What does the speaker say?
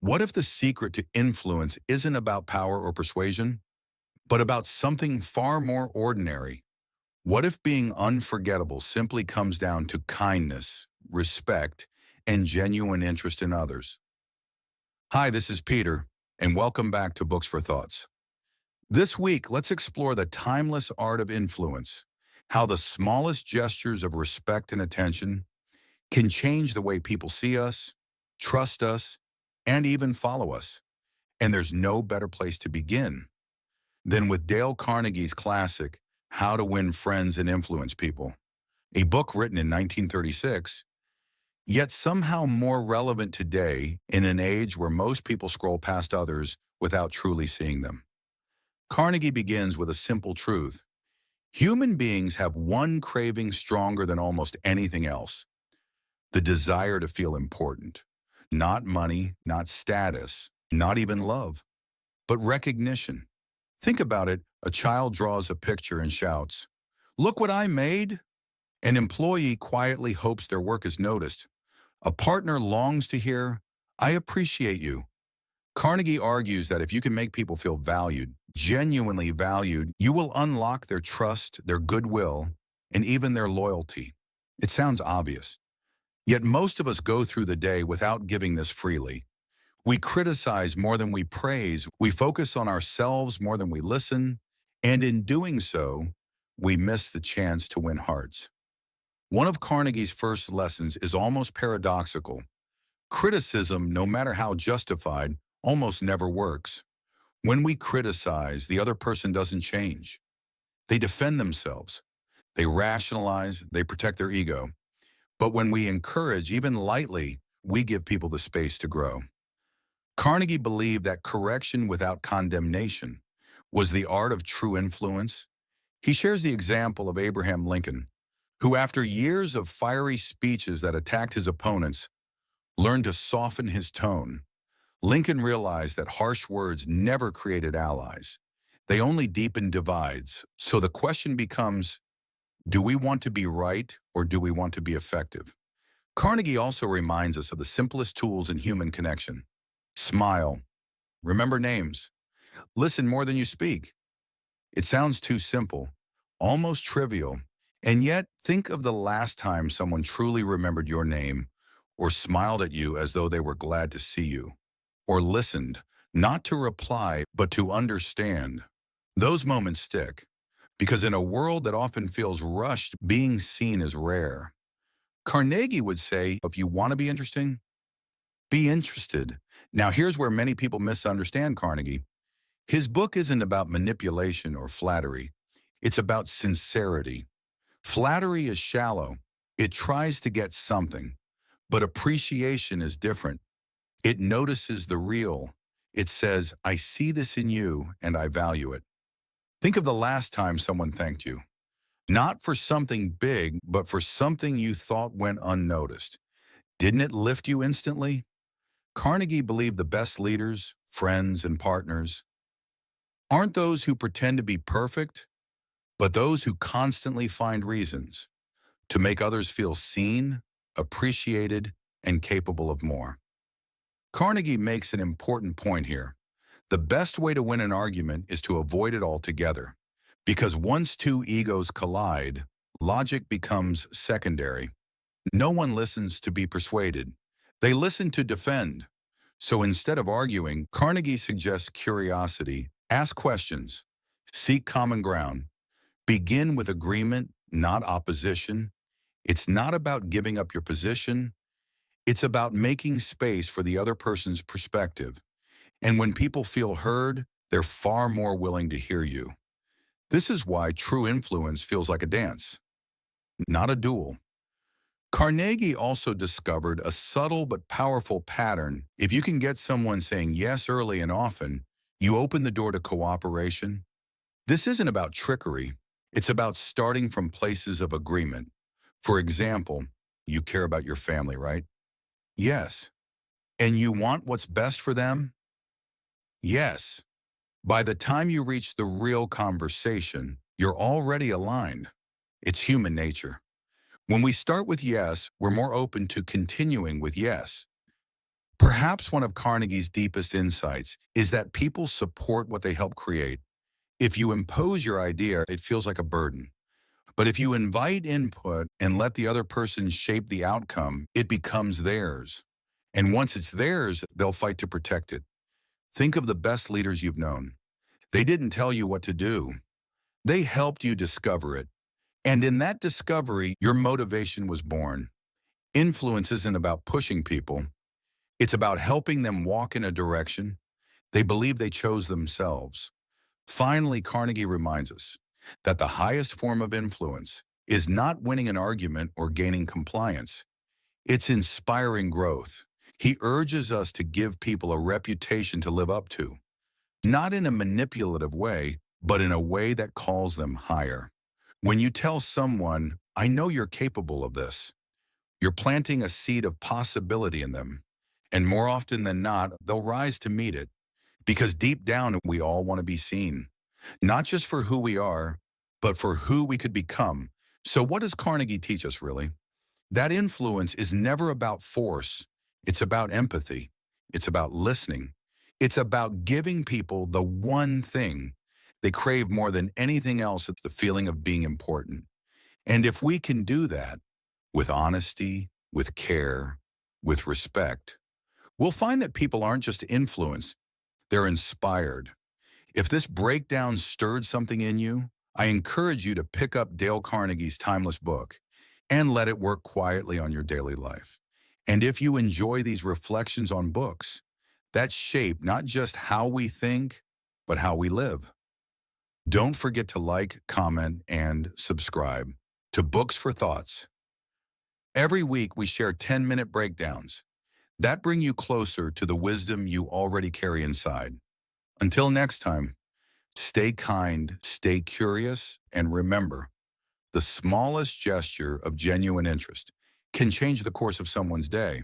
What if the secret to influence isn't about power or persuasion, but about something far more ordinary? What if being unforgettable simply comes down to kindness, respect, and genuine interest in others? Hi, this is Peter, and welcome back to Books for Thoughts. This week, let's explore the timeless art of influence, how the smallest gestures of respect and attention can change the way people see us, trust us, and even follow us. And there's no better place to begin than with Dale Carnegie's classic, How to Win Friends and Influence People, a book written in 1936, yet somehow more relevant today in an age where most people scroll past others without truly seeing them. Carnegie begins with a simple truth. Human beings have one craving stronger than almost anything else: the desire to feel important. Not money, not status, not even love, but recognition. Think about it. A child draws a picture and shouts, "Look what I made!" An employee quietly hopes their work is noticed. A partner longs to hear, "I appreciate you." Carnegie argues that if you can make people feel valued, genuinely valued, you will unlock their trust, their goodwill, and even their loyalty. It sounds obvious. Yet most of us go through the day without giving this freely. We criticize more than we praise. We focus on ourselves more than we listen. And in doing so, we miss the chance to win hearts. One of Carnegie's first lessons is almost paradoxical. Criticism, no matter how justified, almost never works. When we criticize, the other person doesn't change. They defend themselves. They rationalize. They protect their ego. But when we encourage, even lightly, we give people the space to grow. Carnegie believed that correction without condemnation was the art of true influence. He shares the example of Abraham Lincoln, who after years of fiery speeches that attacked his opponents, learned to soften his tone. Lincoln realized that harsh words never created allies. They only deepened divides. So the question becomes, do we want to be right or do we want to be effective? Carnegie also reminds us of the simplest tools in human connection. Smile. Remember names. Listen more than you speak. It sounds too simple, almost trivial, and yet think of the last time someone truly remembered your name or smiled at you as though they were glad to see you, or listened, not to reply, but to understand. Those moments stick, because in a world that often feels rushed, being seen is rare. Carnegie would say, if you want to be interesting, be interested. Now, here's where many people misunderstand Carnegie. His book isn't about manipulation or flattery. It's about sincerity. Flattery is shallow. It tries to get something. But appreciation is different. It notices the real. It says, I see this in you and I value it. Think of the last time someone thanked you. Not for something big, but for something you thought went unnoticed. Didn't it lift you instantly? Carnegie believed the best leaders, friends, and partners aren't those who pretend to be perfect, but those who constantly find reasons to make others feel seen, appreciated, and capable of more. Carnegie makes an important point here. The best way to win an argument is to avoid it altogether, because once two egos collide, logic becomes secondary. No one listens to be persuaded. They listen to defend. So instead of arguing, Carnegie suggests curiosity. Ask questions. Seek common ground. Begin with agreement, not opposition. It's not about giving up your position. It's about making space for the other person's perspective. And when people feel heard, they're far more willing to hear you. This is why true influence feels like a dance, not a duel. Carnegie also discovered a subtle but powerful pattern. If you can get someone saying yes early and often, you open the door to cooperation. This isn't about trickery. It's about starting from places of agreement. For example, you care about your family, right? Yes. And you want what's best for them? Yes. By the time you reach the real conversation, you're already aligned. It's human nature. When we start with yes, we're more open to continuing with yes. Perhaps one of Carnegie's deepest insights is that people support what they help create. If you impose your idea, it feels like a burden. But if you invite input and let the other person shape the outcome, it becomes theirs. And once it's theirs, they'll fight to protect it. Think of the best leaders you've known. They didn't tell you what to do. They helped you discover it. And in that discovery, your motivation was born. Influence isn't about pushing people. It's about helping them walk in a direction they believe they chose themselves. Finally, Carnegie reminds us that the highest form of influence is not winning an argument or gaining compliance. It's inspiring growth. He urges us to give people a reputation to live up to, not in a manipulative way, but in a way that calls them higher. When you tell someone, I know you're capable of this, you're planting a seed of possibility in them. And more often than not, they'll rise to meet it. Because deep down, we all want to be seen, not just for who we are, but for who we could become. So what does Carnegie teach us, really? That influence is never about force. It's about empathy. It's about listening. It's about giving people the one thing they crave more than anything else. It's the feeling of being important. And if we can do that with honesty, with care, with respect, we'll find that people aren't just influenced, they're inspired. If this breakdown stirred something in you, I encourage you to pick up Dale Carnegie's timeless book and let it work quietly on your daily life. And if you enjoy these reflections on books that shape not just how we think, but how we live, don't forget to like, comment, and subscribe to Books for Thoughts. Every week, we share 10-minute breakdowns that bring you closer to the wisdom you already carry inside. Until next time, stay kind, stay curious, and remember, the smallest gesture of genuine interest can change the course of someone's day.